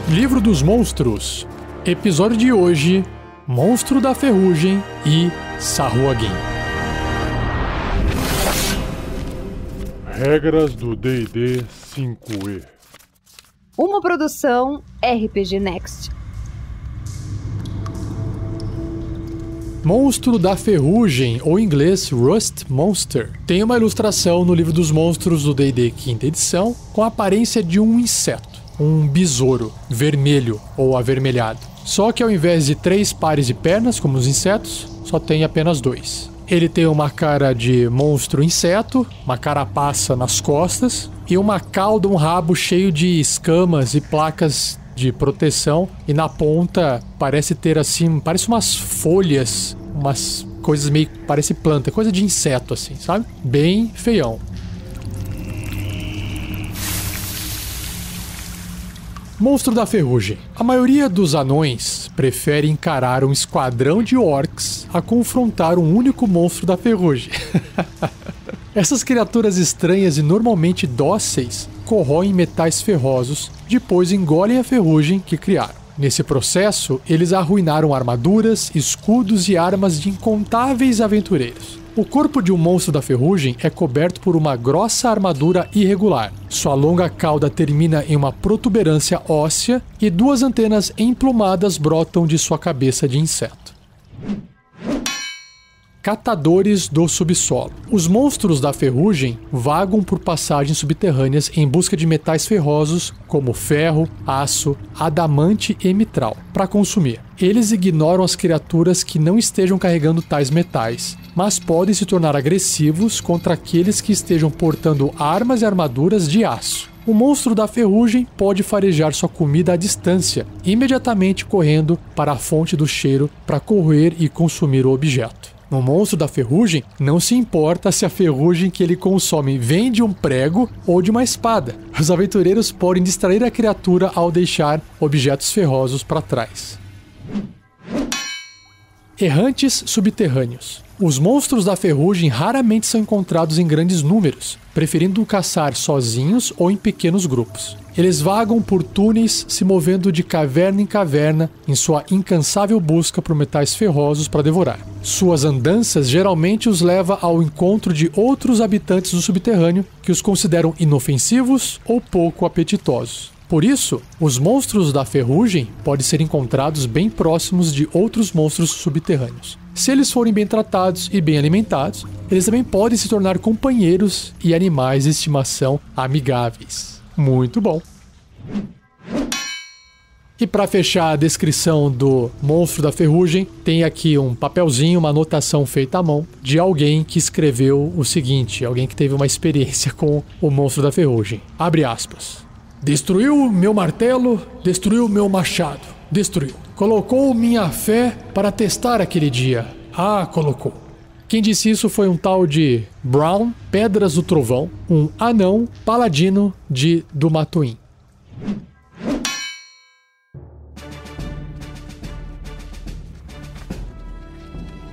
Livro dos Monstros. Episódio de hoje: Monstro da Ferrugem e Sahuagin. Regras do D&D 5e. Uma produção RPG Next. Monstro da Ferrugem, ou em inglês Rust Monster, tem uma ilustração no Livro dos Monstros do D&D 5ª edição com a aparência de um inseto, um besouro, vermelho ou avermelhado. Só que ao invés de 3 pares de pernas, como os insetos, só tem apenas 2. Ele tem uma cara de monstro inseto, uma carapaça nas costas e uma cauda, um rabo cheio de escamas e placas de proteção, e na ponta parece ter assim, parece umas folhas, umas coisas meio, parece planta, coisa de inseto assim, sabe? Bem feião. Monstro da Ferrugem. A maioria dos anões prefere encarar um esquadrão de orcs a confrontar um único monstro da ferrugem. Essas criaturas estranhas e normalmente dóceis corroem metais ferrosos, depois engolem a ferrugem que criaram. Nesse processo, eles arruinaram armaduras, escudos e armas de incontáveis aventureiros. O corpo de um monstro da ferrugem é coberto por uma grossa armadura irregular. Sua longa cauda termina em uma protuberância óssea e 2 antenas emplumadas brotam de sua cabeça de inseto. Catadores do subsolo. Os monstros da ferrugem vagam por passagens subterrâneas em busca de metais ferrosos como ferro, aço, adamante e mitral para consumir. Eles ignoram as criaturas que não estejam carregando tais metais, mas podem se tornar agressivos contra aqueles que estejam portando armas e armaduras de aço. O monstro da ferrugem pode farejar sua comida à distância, imediatamente correndo para a fonte do cheiro para corroer e consumir o objeto. No monstro da ferrugem, não se importa se a ferrugem que ele consome vem de um prego ou de uma espada. Os aventureiros podem distrair a criatura ao deixar objetos ferrosos para trás. Errantes subterrâneos. Os monstros da ferrugem raramente são encontrados em grandes números, preferindo caçar sozinhos ou em pequenos grupos. Eles vagam por túneis, se movendo de caverna em caverna em sua incansável busca por metais ferrosos para devorar. Suas andanças geralmente os leva ao encontro de outros habitantes do subterrâneo que os consideram inofensivos ou pouco apetitosos. Por isso, os monstros da ferrugem podem ser encontrados bem próximos de outros monstros subterrâneos. Se eles forem bem tratados e bem alimentados, eles também podem se tornar companheiros e animais de estimação amigáveis. Muito bom! E para fechar a descrição do monstro da ferrugem, tem aqui um papelzinho, uma anotação feita à mão de alguém que escreveu o seguinte, alguém que teve uma experiência com o monstro da ferrugem. Abre aspas. Destruiu meu martelo, destruiu meu machado, destruiu. Colocou minha fé para testar aquele dia. Ah, colocou. Quem disse isso foi um tal de Brown Pedras do Trovão, um anão paladino de Dumatuin.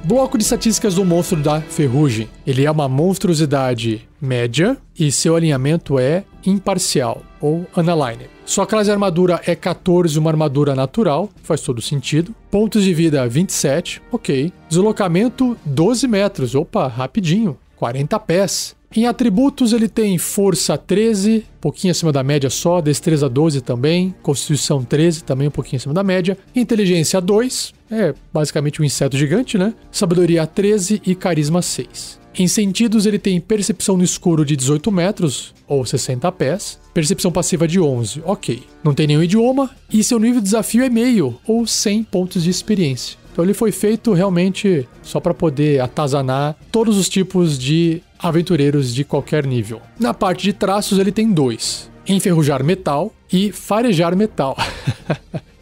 Bloco de estatísticas do monstro da ferrugem. Ele é uma monstruosidade média e seu alinhamento é imparcial ou unaligned. Sua classe de armadura é 14, uma armadura natural, faz todo sentido. Pontos de vida 27, ok. Deslocamento 12 metros, opa, rapidinho, 40 pés. Em atributos ele tem força 13, pouquinho acima da média só, destreza 12 também, constituição 13, também um pouquinho acima da média, inteligência 2, é basicamente um inseto gigante, né? Sabedoria 13 e carisma 6. Em sentidos ele tem percepção no escuro de 18 metros, ou 60 pés, percepção passiva de 11, ok. Não tem nenhum idioma e seu nível de desafio é meio, ou 100 pontos de experiência. Então ele foi feito realmente só para poder atazanar todos os tipos de aventureiros de qualquer nível. Na parte de traços ele tem 2. Enferrujar metal e farejar metal.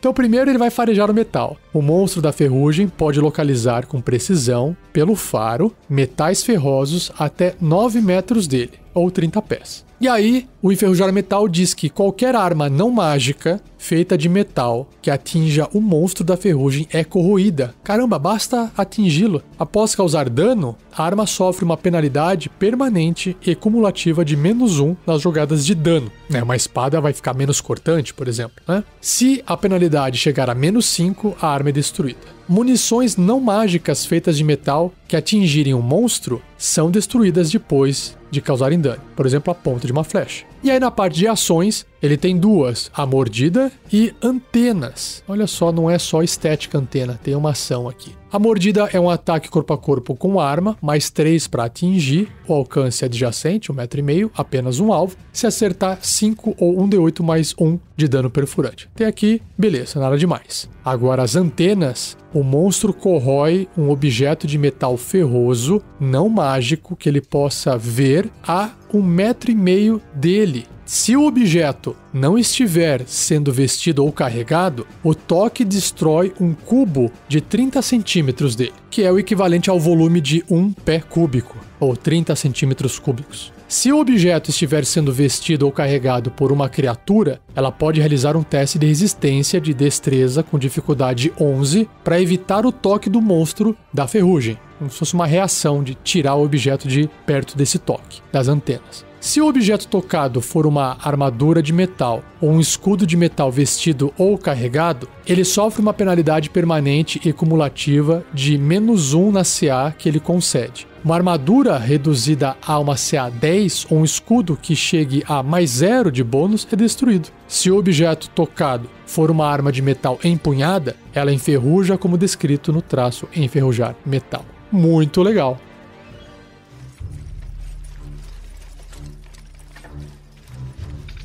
Então primeiro ele vai farejar o metal. O monstro da ferrugem pode localizar com precisão, pelo faro, metais ferrosos até 9 metros dele. ou 30 pés. E aí, o Enferrujar Metal diz que qualquer arma não mágica feita de metal que atinja o monstro da ferrugem é corroída. Caramba, basta atingi-lo. Após causar dano, a arma sofre uma penalidade permanente e cumulativa de -1 nas jogadas de dano. Uma espada vai ficar menos cortante, por exemplo, né? Se a penalidade chegar a -5, a arma é destruída. Munições não mágicas feitas de metal que atingirem um monstro são destruídas depois de causarem dano. Por exemplo, a ponta de uma flecha. E aí na parte de ações, ele tem duas, a mordida e antenas. Olha só, não é só estética antena, tem uma ação aqui. A mordida é um ataque corpo a corpo com arma, mais 3 para atingir, o alcance adjacente, 1,5 m, apenas um alvo. Se acertar, 5 ou 1d8 mais 1 de dano perfurante. Tem aqui, beleza, nada demais. Agora as antenas, o monstro corrói um objeto de metal ferroso, não mágico, que ele possa ver a 1,5 m dele. Se o objeto não estiver sendo vestido ou carregado, o toque destrói um cubo de 30 centímetros dele, que é o equivalente ao volume de um pé cúbico, ou 30 centímetros cúbicos. Se o objeto estiver sendo vestido ou carregado por uma criatura, ela pode realizar um teste de resistência de destreza com dificuldade 11 para evitar o toque do monstro da ferrugem, como se fosse uma reação de tirar o objeto de perto desse toque, das antenas. Se o objeto tocado for uma armadura de metal ou um escudo de metal vestido ou carregado, ele sofre uma penalidade permanente e cumulativa de -1 na CA que ele concede. Uma armadura reduzida a uma CA 10 ou um escudo que chegue a +0 de bônus é destruído. Se o objeto tocado for uma arma de metal empunhada, ela enferruja como descrito no traço Enferrujar Metal. Muito legal!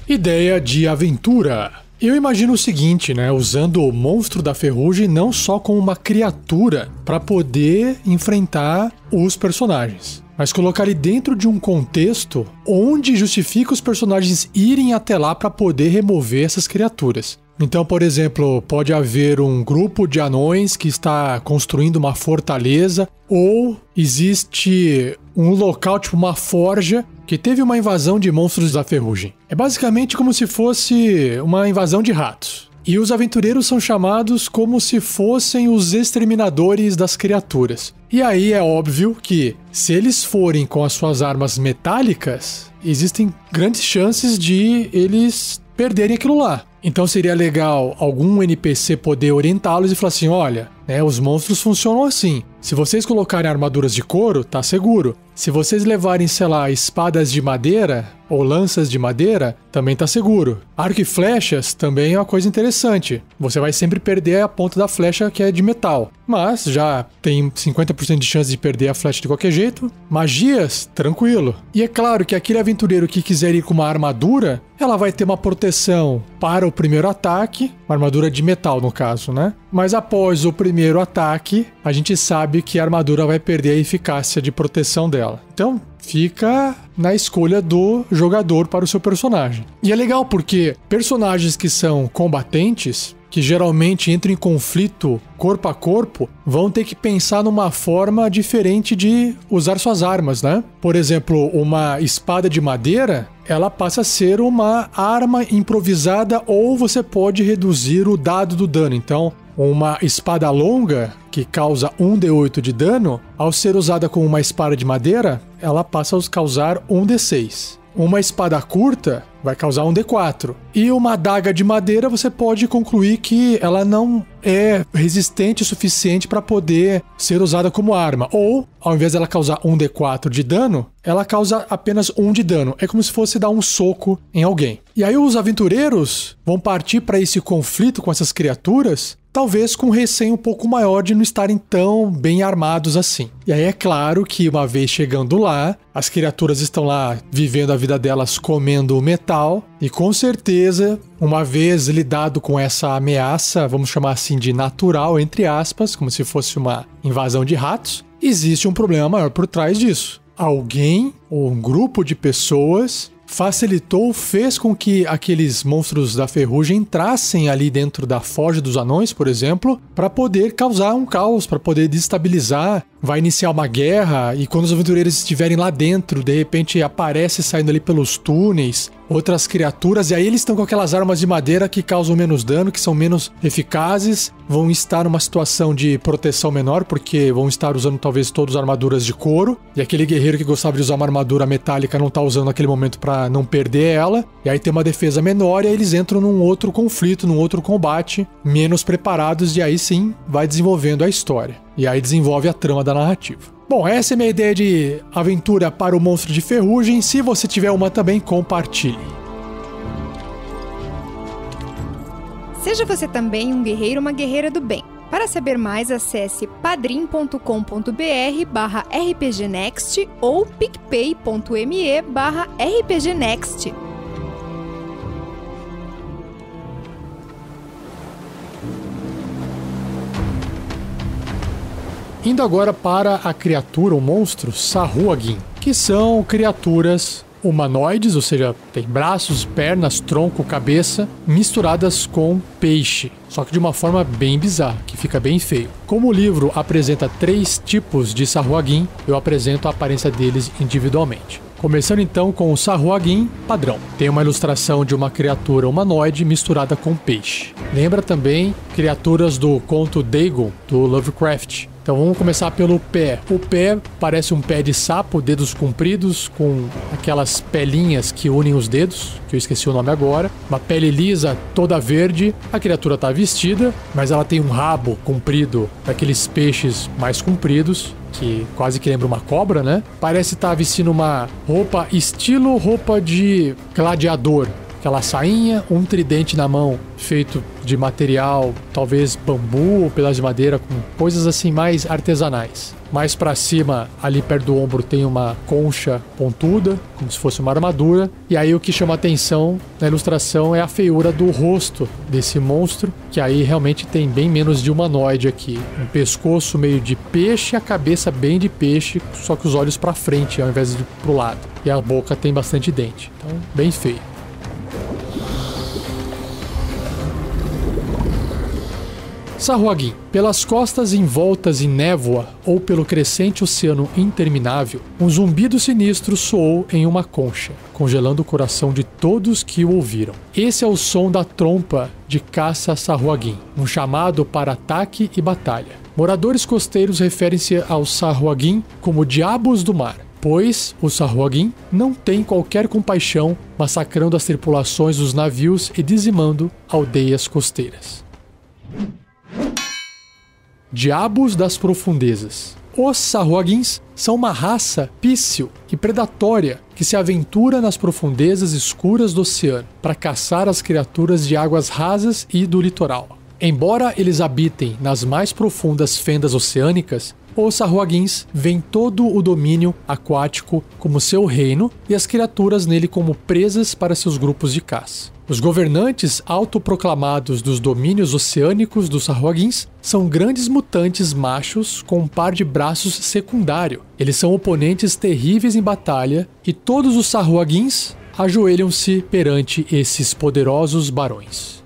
Ideia de aventura. Eu imagino o seguinte, né? Usando o monstro da ferrugem não só como uma criatura para poder enfrentar os personagens, mas colocar ele dentro de um contexto onde justifica os personagens irem até lá para poder remover essas criaturas. Então, por exemplo, pode haver um grupo de anões que está construindo uma fortaleza, ou existe um local, tipo uma forja, que teve uma invasão de monstros da ferrugem. É basicamente como se fosse uma invasão de ratos. E os aventureiros são chamados como se fossem os exterminadores das criaturas. E aí é óbvio que, se eles forem com as suas armas metálicas, existem grandes chances de eles perderem aquilo lá. Então seria legal algum NPC poder orientá-los e falar assim, olha, os monstros funcionam assim. Se vocês colocarem armaduras de couro, tá seguro. Se vocês levarem, sei lá, espadas de madeira ou lanças de madeira, também tá seguro. Arco e flechas também é uma coisa interessante. Você vai sempre perder a ponta da flecha que é de metal, mas já tem 50% de chance de perder a flecha de qualquer jeito. Magias, tranquilo. E é claro que aquele aventureiro que quiser ir com uma armadura, ela vai ter uma proteção para o primeiro ataque, uma armadura de metal no caso, né? Mas após o primeiro ataque, a gente sabe que a armadura vai perder a eficácia de proteção dela. Então, fica na escolha do jogador para o seu personagem. E é legal porque personagens que são combatentes, que geralmente entram em conflito corpo a corpo, vão ter que pensar numa forma diferente de usar suas armas, né? Por exemplo, uma espada de madeira, ela passa a ser uma arma improvisada, ou você pode reduzir o dado do dano. Então, uma espada longa, que causa 1d8 de dano, ao ser usada como uma espada de madeira, ela passa a causar 1d6. Uma espada curta vai causar 1d4. E uma adaga de madeira, você pode concluir que ela não é resistente o suficiente para poder ser usada como arma. Ou, ao invés dela causar 1d4 de dano, ela causa apenas 1 de dano. É como se fosse dar um soco em alguém. E aí os aventureiros vão partir para esse conflito com essas criaturas, talvez com receio um pouco maior de não estarem tão bem armados assim. E aí é claro que, uma vez chegando lá, as criaturas estão lá vivendo a vida delas comendo metal, e com certeza, uma vez lidado com essa ameaça, vamos chamar assim de natural, entre aspas, como se fosse uma invasão de ratos, existe um problema maior por trás disso. Alguém ou um grupo de pessoas facilitou, fez com que aqueles monstros da ferrugem entrassem ali dentro da Forja dos Anões, por exemplo, para poder causar um caos, para poder destabilizar vai iniciar uma guerra e quando os aventureiros estiverem lá dentro, de repente aparece saindo ali pelos túneis outras criaturas, e aí eles estão com aquelas armas de madeira que causam menos dano, que são menos eficazes, vão estar numa situação de proteção menor, porque vão estar usando talvez todas as armaduras de couro, e aquele guerreiro que gostava de usar uma armadura metálica não tá usando naquele momento para não perder ela, e aí tem uma defesa menor, e aí eles entram num outro conflito, num outro combate, menos preparados, e aí sim vai desenvolvendo a história. E aí desenvolve a trama da narrativa. Bom, essa é a minha ideia de aventura para o Monstro de Ferrugem. Se você tiver uma também, compartilhe. Seja você também um guerreiro ou uma guerreira do bem. Para saber mais, acesse padrim.com.br/rpgnext ou picpay.me/rpgnext. Indo agora para a criatura, o monstro Sahuagin, que são criaturas humanoides, ou seja, tem braços, pernas, tronco, cabeça, misturadas com peixe, só que de uma forma bem bizarra, que fica bem feio. Como o livro apresenta 3 tipos de Sahuagin, eu apresento a aparência deles individualmente. Começando então com o Sahuagin padrão. Tem uma ilustração de uma criatura humanoide misturada com peixe. Lembra também criaturas do conto Dagon, do Lovecraft. Então vamos começar pelo pé. O pé parece um pé de sapo, dedos compridos, com aquelas pelinhas que unem os dedos, que eu esqueci o nome agora. Uma pele lisa, toda verde. A criatura está vestida, mas ela tem um rabo comprido, daqueles peixes mais compridos, que quase que lembra uma cobra, né? Parece estar vestindo uma roupa estilo roupa de gladiador. Aquela sainha, um tridente na mão, feito de material, talvez bambu ou pedaço de madeira, com coisas assim mais artesanais. Mais pra cima, ali perto do ombro, tem uma concha pontuda, como se fosse uma armadura. E aí o que chama atenção na ilustração é a feiura do rosto desse monstro, que aí realmente tem bem menos de humanoide aqui. Um pescoço meio de peixe, a cabeça bem de peixe, só que os olhos pra frente ao invés de pro lado. E a boca tem bastante dente, então bem feio. Sahuagin. Pelas costas envoltas em névoa ou pelo crescente oceano interminável, um zumbido sinistro soou em uma concha, congelando o coração de todos que o ouviram. Esse é o som da trompa de caça Sahuagin, um chamado para ataque e batalha. Moradores costeiros referem-se aos Sahuagin como diabos do mar, pois o Sahuagin não tem qualquer compaixão, massacrando as tripulações dos navios e dizimando aldeias costeiras. Diabos das profundezas. Os Sahuagins são uma raça pícil e predatória que se aventura nas profundezas escuras do oceano para caçar as criaturas de águas rasas e do litoral. Embora eles habitem nas mais profundas fendas oceânicas, os Sahuagins veem todo o domínio aquático como seu reino e as criaturas nele como presas para seus grupos de caça. Os governantes autoproclamados dos domínios oceânicos dos Sahuagins são grandes mutantes machos com um par de braços secundário. Eles são oponentes terríveis em batalha e todos os Sahuagins ajoelham-se perante esses poderosos barões.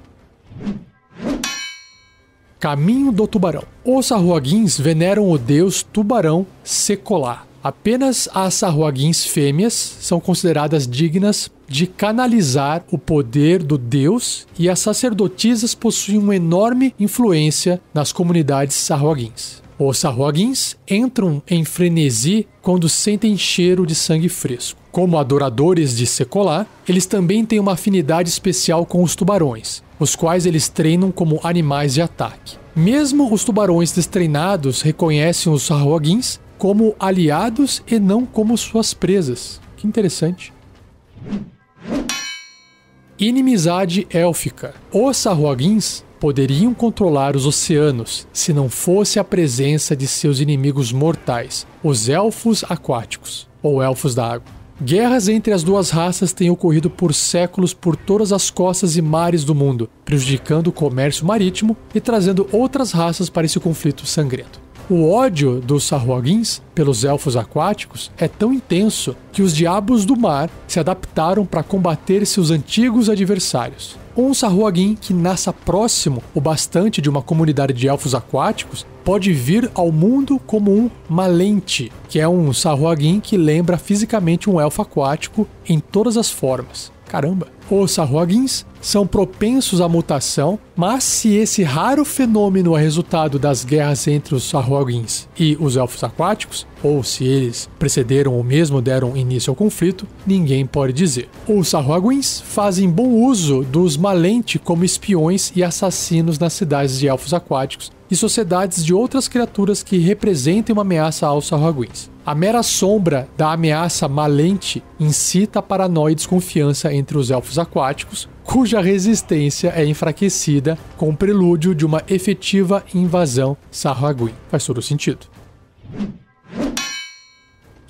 Caminho do Tubarão. Os Sahuagins veneram o deus Tubarão Secolá. Apenas as Sahuagins fêmeas são consideradas dignas de canalizar o poder do deus e as sacerdotisas possuem uma enorme influência nas comunidades Sahuagins. Os Sahuagins entram em frenesi quando sentem cheiro de sangue fresco. Como adoradores de Secolá, eles também têm uma afinidade especial com os tubarões, os quais eles treinam como animais de ataque. Mesmo os tubarões destreinados reconhecem os Sahuagins como aliados e não como suas presas. Que interessante. Inimizade élfica. Os Sahuagins poderiam controlar os oceanos se não fosse a presença de seus inimigos mortais, os elfos aquáticos, ou elfos da água. Guerras entre as duas raças têm ocorrido por séculos por todas as costas e mares do mundo, prejudicando o comércio marítimo e trazendo outras raças para esse conflito sangrento. O ódio dos Sahuagins pelos elfos aquáticos é tão intenso que os diabos do mar se adaptaram para combater seus antigos adversários. ou um Sahuagin que nasça próximo o bastante de uma comunidade de elfos aquáticos pode vir ao mundo como um Malente, que é um Sahuagin que lembra fisicamente um elfo aquático em todas as formas. Caramba! Os Sahuagins são propensos à mutação, mas se esse raro fenômeno é resultado das guerras entre os Sahuagins e os elfos aquáticos, ou se eles precederam ou mesmo deram início ao conflito, ninguém pode dizer. Os Sahuagins fazem bom uso dos Malente como espiões e assassinos nas cidades de elfos aquáticos e sociedades de outras criaturas que representem uma ameaça aos Sahuagins. A mera sombra da ameaça Malente incita a paranoia e desconfiança entre os elfos aquáticos, cuja resistência é enfraquecida com o prelúdio de uma efetiva invasão Sahuagin. Faz todo sentido.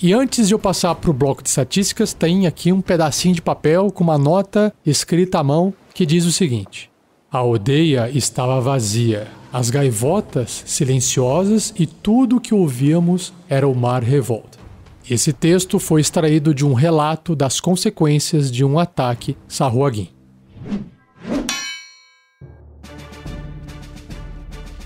E antes de eu passar para o bloco de estatísticas, tem aqui um pedacinho de papel com uma nota escrita à mão que diz o seguinte: a aldeia estava vazia, as gaivotas silenciosas e tudo o que ouvíamos era o mar revolta. Esse texto foi extraído de um relato das consequências de um ataque Sahuagin.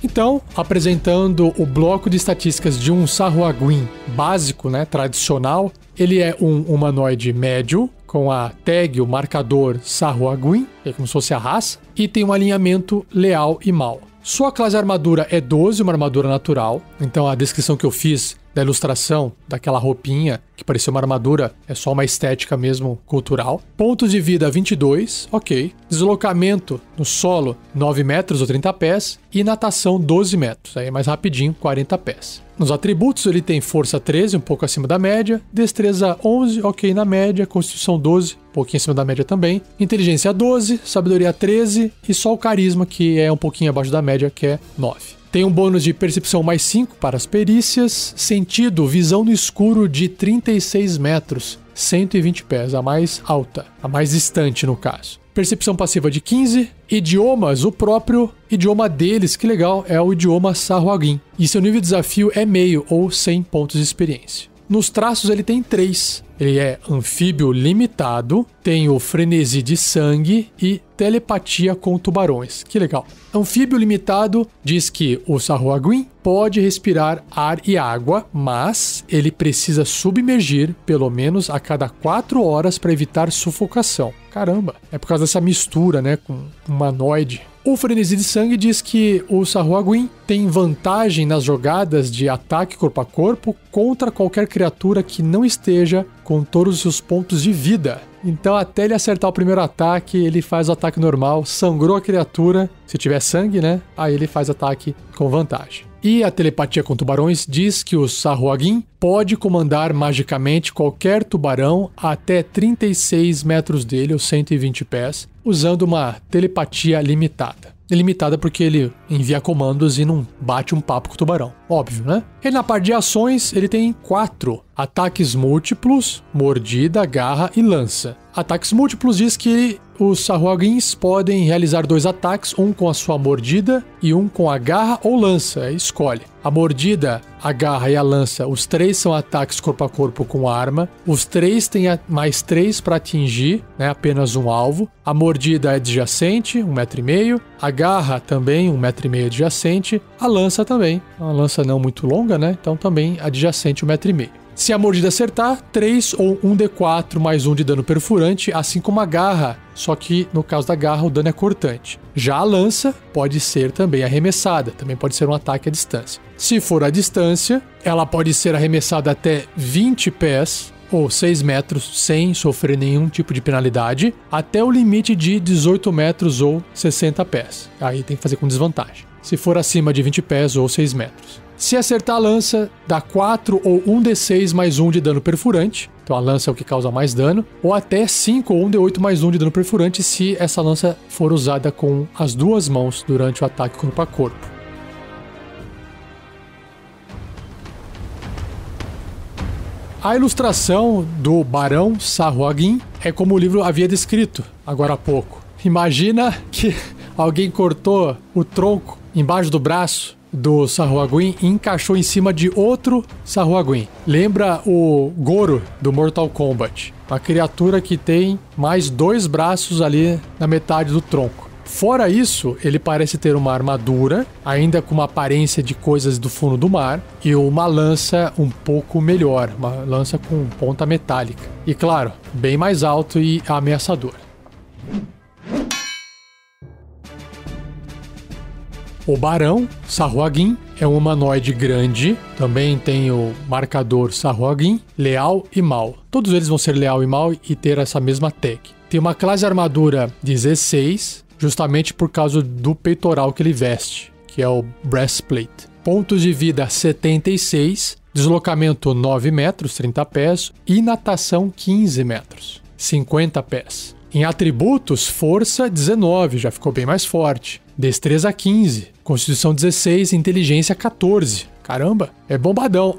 Então, apresentando o bloco de estatísticas de um Sahuagin básico, tradicional, ele é um humanoide médio, com a tag, o marcador Sahuagin, que é como se fosse a raça, e tem um alinhamento leal e mal. Sua classe de armadura é 12, uma armadura natural, então a descrição que eu fiz da ilustração daquela roupinha, que parecia uma armadura, é só uma estética mesmo cultural. Pontos de vida 22, ok. Deslocamento no solo 9 metros ou 30 pés e natação 12 metros, aí é mais rapidinho, 40 pés. Nos atributos ele tem força 13, um pouco acima da média, destreza 11, ok na média, constituição 12, um pouquinho acima da média também, inteligência 12, sabedoria 13 e só o carisma que é um pouquinho abaixo da média, que é 9. Tem um bônus de percepção mais 5 para as perícias, sentido, visão no escuro de 36 metros, 120 pés, a mais alta, a mais distante no caso. Percepção passiva de 15, idiomas, o próprio idioma deles, que legal, é o idioma Sahuagin. E seu nível de desafio é meio ou 100 pontos de experiência. Nos traços ele tem 3. Ele é anfíbio limitado, tem o frenesi de sangue e telepatia com tubarões. Que legal. Anfíbio limitado diz que o Sahuagin pode respirar ar e água, mas ele precisa submergir pelo menos a cada 4 horas para evitar sufocação. Caramba, é por causa dessa mistura, com humanoide. O frenesi de sangue diz que o Sahuagin tem vantagem nas jogadas de ataque corpo a corpo contra qualquer criatura que não esteja com todos os seus pontos de vida. Então, até ele acertar o primeiro ataque, ele faz o ataque normal, sangrou a criatura, se tiver sangue, aí ele faz ataque com vantagem. E a telepatia com tubarões diz que o Sahuagin pode comandar magicamente qualquer tubarão até 36 metros dele, ou 120 pés, usando uma telepatia limitada. Limitada porque ele envia comandos e não bate um papo com o tubarão. Óbvio, E na parte de ações, ele tem 4. Ataques múltiplos, mordida, garra e lança. Ataques múltiplos diz que os Sahuagins podem realizar 2 ataques, um com a sua mordida e um com a garra ou lança, escolhe. A mordida, a garra e a lança, os 3 são ataques corpo a corpo com arma. Os 3 têm mais 3 para atingir, apenas um alvo. A mordida é adjacente, 1,5 metro. A garra também, 1,5 metro adjacente. A lança também, uma lança não muito longa, então também adjacente, 1,5 metro. Se a mordida acertar, 3 ou 1d4 mais 1 de dano perfurante, assim como a garra, só que no caso da garra o dano é cortante. Já a lança pode ser também arremessada, também pode ser um ataque à distância. Se for à distância, ela pode ser arremessada até 20 pés ou 6 metros sem sofrer nenhum tipo de penalidade, até o limite de 18 metros ou 60 pés. Aí tem que fazer com desvantagem. Se for acima de 20 pés ou 6 metros. Se acertar a lança, dá 4 ou 1d6 mais 1 de dano perfurante. Então a lança é o que causa mais dano. Ou até 5 ou 1d8 mais 1 de dano perfurante se essa lança for usada com as 2 mãos durante o ataque corpo a corpo. A ilustração do Barão Sahuagin é como o livro havia descrito agora há pouco. Imagina que alguém cortou o tronco embaixo do braço do Sahuagin e encaixou em cima de outro Sahuagin. Lembra o Goro do Mortal Kombat. Uma criatura que tem mais 2 braços ali na metade do tronco. Fora isso, ele parece ter uma armadura, ainda com uma aparência de coisas do fundo do mar, e uma lança um pouco melhor, uma lança com ponta metálica. E claro, bem mais alto e ameaçador. O Barão Sahuagin é um humanoide grande, também tem o marcador Sahuagin, leal e mal. Todos eles vão ser leal e mal e ter essa mesma tag. Tem uma classe armadura 16, justamente por causa do peitoral que ele veste, que é o breastplate. Pontos de vida 76, deslocamento 9 metros, 30 pés, e natação 15 metros, 50 pés. Em atributos, força 19, já ficou bem mais forte. Destreza 15, constituição 16, inteligência 14. Caramba, é bombadão.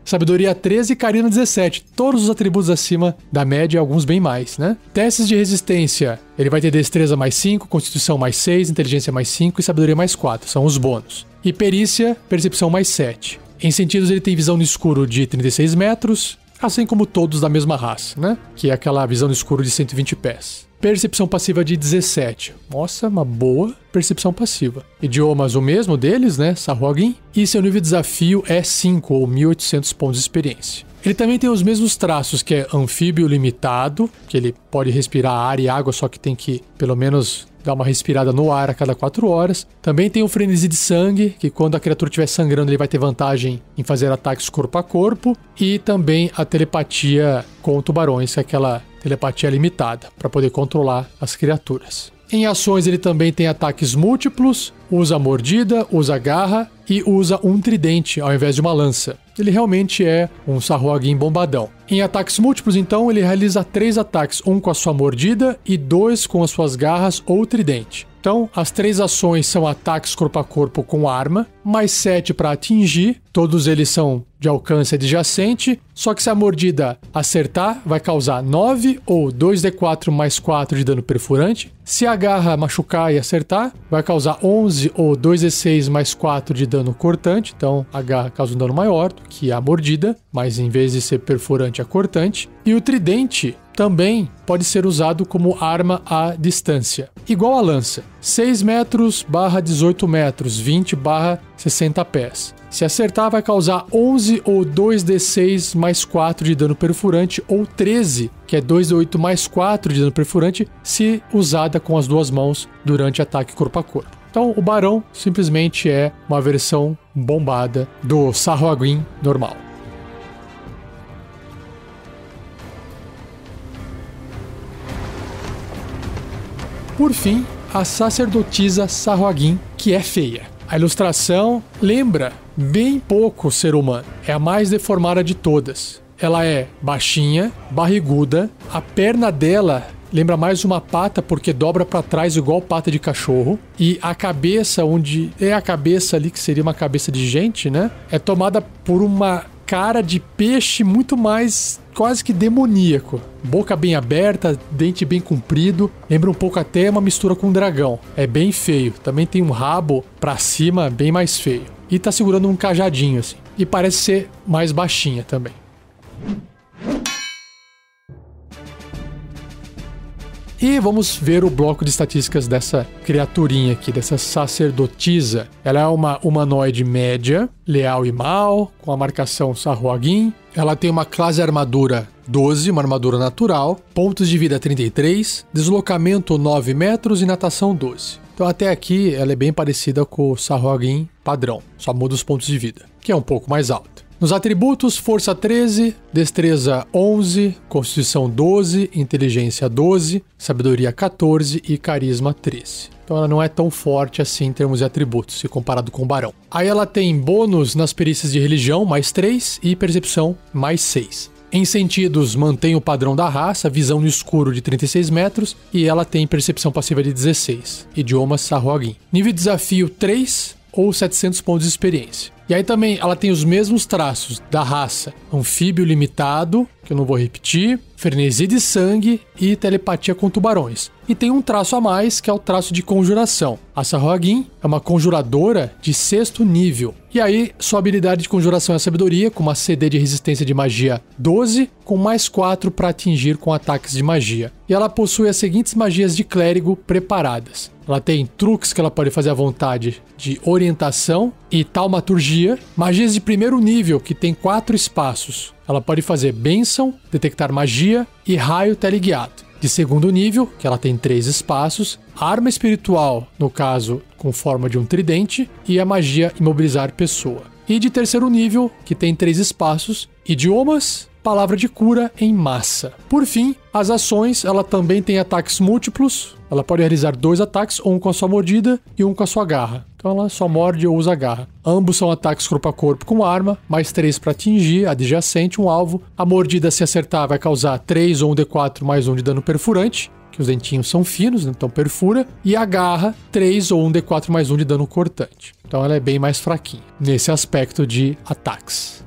Sabedoria 13 e carisma 17. Todos os atributos acima da média e alguns bem mais, né? Testes de resistência. Ele vai ter destreza mais 5, constituição mais 6, inteligência mais 5 e sabedoria mais 4. São os bônus. E perícia, percepção mais 7. Em sentidos, ele tem visão no escuro de 36 metros, assim como todos da mesma raça, né? Que é aquela visão no escuro de 120 pés. Percepção passiva de 17. Nossa, uma boa percepção passiva. Idiomas o mesmo deles, né? Sahuagin. E seu nível de desafio é 5 ou 1.800 pontos de experiência. Ele também tem os mesmos traços, que é anfíbio limitado, que ele pode respirar ar e água, só que tem que pelo menos dar uma respirada no ar a cada 4 horas. Também tem o frenesi de sangue, que quando a criatura estiver sangrando ele vai ter vantagem em fazer ataques corpo a corpo. E também a telepatia com tubarões, que é aquela telepatia limitada, para poder controlar as criaturas. Em ações ele também tem ataques múltiplos, usa mordida, usa garra e usa um tridente ao invés de uma lança. Ele realmente é um Sahuagin bombadão. Em ataques múltiplos, então, ele realiza 3 ataques, um com a sua mordida e 2 com as suas garras ou tridente. Então, as 3 ações são ataques corpo a corpo com arma, mais 7 para atingir, todos eles são de alcance adjacente, só que se a mordida acertar, vai causar 9 ou 2d4 mais 4 de dano perfurante. Se a garra machucar e acertar, vai causar 11 ou 2d6 mais 4 de dano cortante, então a garra causa um dano maior do que a mordida, mas em vez de ser perfurante é cortante. E o tridente também pode ser usado como arma à distância, igual a lança, 6 metros barra 18 metros, 20 barra 60 pés. Se acertar, vai causar 11 ou 2d6 mais 4 de dano perfurante, ou 13, que é 2d8 mais 4 de dano perfurante, se usada com as 2 mãos durante ataque corpo a corpo. Então, o Barão simplesmente é uma versão bombada do Sahuagin normal. Por fim, a sacerdotisa Sahuagin, que é feia. A ilustração lembra bem pouco o ser humano. É a mais deformada de todas. Ela é baixinha, barriguda, a perna dela lembra mais uma pata porque dobra para trás igual pata de cachorro. E a cabeça, onde é a cabeça ali, que seria uma cabeça de gente, né? É tomada por uma cara de peixe muito mais quase que demoníaco. Boca bem aberta, dente bem comprido. Lembra um pouco até uma mistura com um dragão. É bem feio. Também tem um rabo pra cima bem mais feio. E tá segurando um cajadinho assim. E parece ser mais baixinha também. E vamos ver o bloco de estatísticas dessa criaturinha aqui, dessa sacerdotisa. Ela é uma humanoide média, leal e mal, com a marcação Sahuagin. Ela tem uma classe armadura 12, uma armadura natural, pontos de vida 33, deslocamento 9 metros e natação 12. Então até aqui ela é bem parecida com o Sahuagin padrão, só muda os pontos de vida, que é um pouco mais alto. Nos atributos, força 13, destreza 11, constituição 12, inteligência 12, sabedoria 14 e carisma 13. Então ela não é tão forte assim em termos de atributos, se comparado com o Barão. Aí ela tem bônus nas perícias de religião, mais 3, e percepção, mais 6. Em sentidos, mantém o padrão da raça, visão no escuro de 36 metros, e ela tem percepção passiva de 16. Idiomas Sahuagin. Nível de desafio 3 ou 700 pontos de experiência. E aí também ela tem os mesmos traços da raça. Anfíbio limitado, que eu não vou repetir, frenesi de sangue e telepatia com tubarões. E tem um traço a mais, que é o traço de conjuração. A Sahuagin é uma conjuradora de 6º nível. E aí, sua habilidade de conjuração é a sabedoria, com uma CD de resistência de magia 12, com mais 4 para atingir com ataques de magia. E ela possui as seguintes magias de clérigo preparadas. Ela tem truques que ela pode fazer à vontade de orientação e taumaturgia. Magias de 1º nível, que tem 4 espaços. Ela pode fazer bênção, detectar magia e raio teleguiado. De 2º nível, que ela tem 3 espaços, arma espiritual, no caso, com forma de um tridente, e a magia imobilizar pessoa. E de 3º nível, que tem 3 espaços, idiomas, palavra de cura em massa. Por fim, as ações, ela também tem ataques múltiplos. Ela pode realizar 2 ataques, um com a sua mordida e um com a sua garra. Então ela só morde ou usa garra. Ambos são ataques corpo a corpo com arma, mais 3 para atingir adjacente um alvo. A mordida, se acertar, vai causar 3 ou um D4 mais 1 de dano perfurante, que os dentinhos são finos, então perfura. E a garra, 3 ou um D4 mais 1 de dano cortante. Então ela é bem mais fraquinha nesse aspecto de ataques.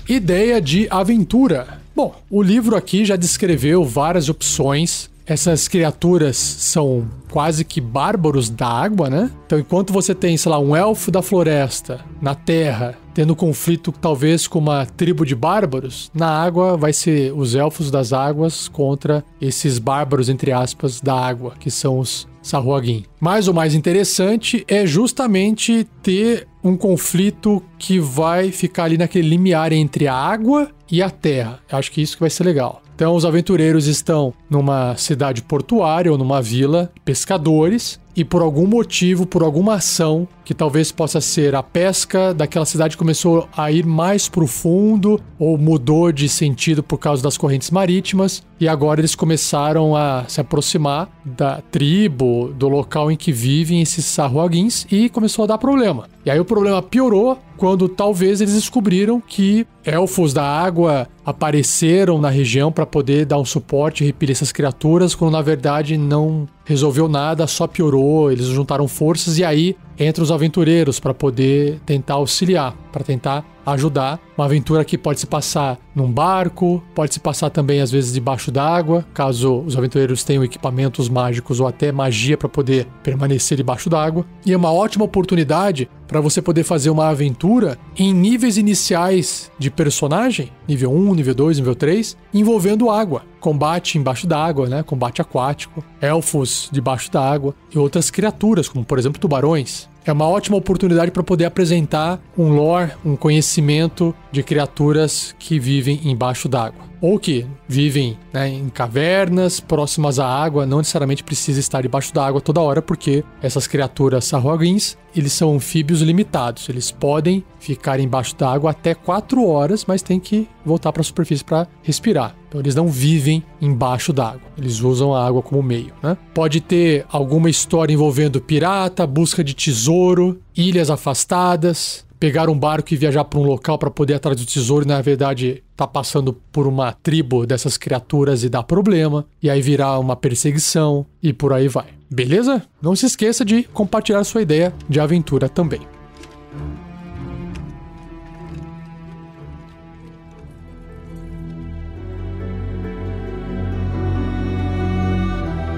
Ideia de aventura. Bom, o livro aqui já descreveu várias opções. Essas criaturas são quase que bárbaros da água, né? Então, enquanto você tem, sei lá, um elfo da floresta na terra, tendo conflito talvez com uma tribo de bárbaros, na água vai ser os elfos das águas contra esses bárbaros, entre aspas, da água, que são os Sahuagin. Mas o mais interessante é justamente ter um conflito que vai ficar ali naquele limiar entre a água e a terra. Eu acho que isso que vai ser legal. Então, os aventureiros estão numa cidade portuária ou numa vila, pescadores, e por algum motivo, por alguma ação, que talvez possa ser a pesca daquela cidade começou a ir mais pro fundo ou mudou de sentido por causa das correntes marítimas, e agora eles começaram a se aproximar da tribo, do local em que vivem esses Sahuagins, e começou a dar problema. E aí o problema piorou quando talvez eles descobriram que elfos da água apareceram na região para poder dar um suporte e repelir essas criaturas, quando na verdade não resolveu nada, só piorou. Eles juntaram forças e aí entram os aventureiros para poder tentar auxiliar, para tentar ajudar. Uma aventura que pode se passar num barco, pode se passar também às vezes debaixo d'água, caso os aventureiros tenham equipamentos mágicos ou até magia para poder permanecer debaixo d'água. E é uma ótima oportunidade para você poder fazer uma aventura em níveis iniciais de personagem, nível 1, nível 2, nível 3, envolvendo água. Combate embaixo d'água, né? Combate aquático, elfos debaixo d'água e outras criaturas, como por exemplo tubarões. É uma ótima oportunidade para poder apresentar um lore, um conhecimento de criaturas que vivem embaixo d'água. Ou que vivem, né, em cavernas, próximas à água, não necessariamente precisa estar debaixo da água toda hora, porque essas criaturas Sahuagins, eles são anfíbios limitados. Eles podem ficar embaixo da água até 4 horas, mas tem que voltar para a superfície para respirar. Então eles não vivem embaixo d'água, eles usam a água como meio, né? Pode ter alguma história envolvendo pirata, busca de tesouro, ilhas afastadas, pegar um barco e viajar para um local para poder ir atrás do tesouro e na verdade tá passando por uma tribo dessas criaturas e dá problema, e aí virar uma perseguição e por aí vai. Beleza? Não se esqueça de compartilhar sua ideia de aventura também.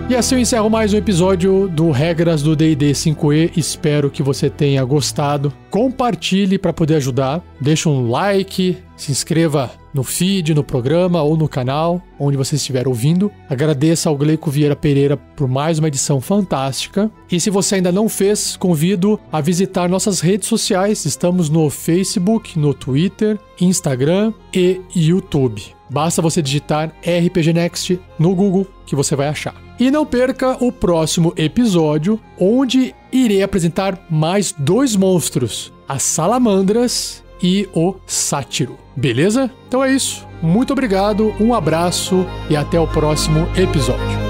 E assim eu encerro mais um episódio do Regras do D&D 5e. Espero que você tenha gostado. Compartilhe para poder ajudar. Deixa um like, se inscreva no feed, no programa ou no canal, onde você estiver ouvindo. Agradeço ao Gleico Vieira Pereira por mais uma edição fantástica. E se você ainda não fez, convido a visitar nossas redes sociais. Estamos no Facebook, no Twitter, Instagram e YouTube. Basta você digitar RPG Next no Google que você vai achar. E não perca o próximo episódio, onde irei apresentar mais 2 monstros, as salamandras e o sátiro. Beleza? Então é isso. Muito obrigado, um abraço e até o próximo episódio.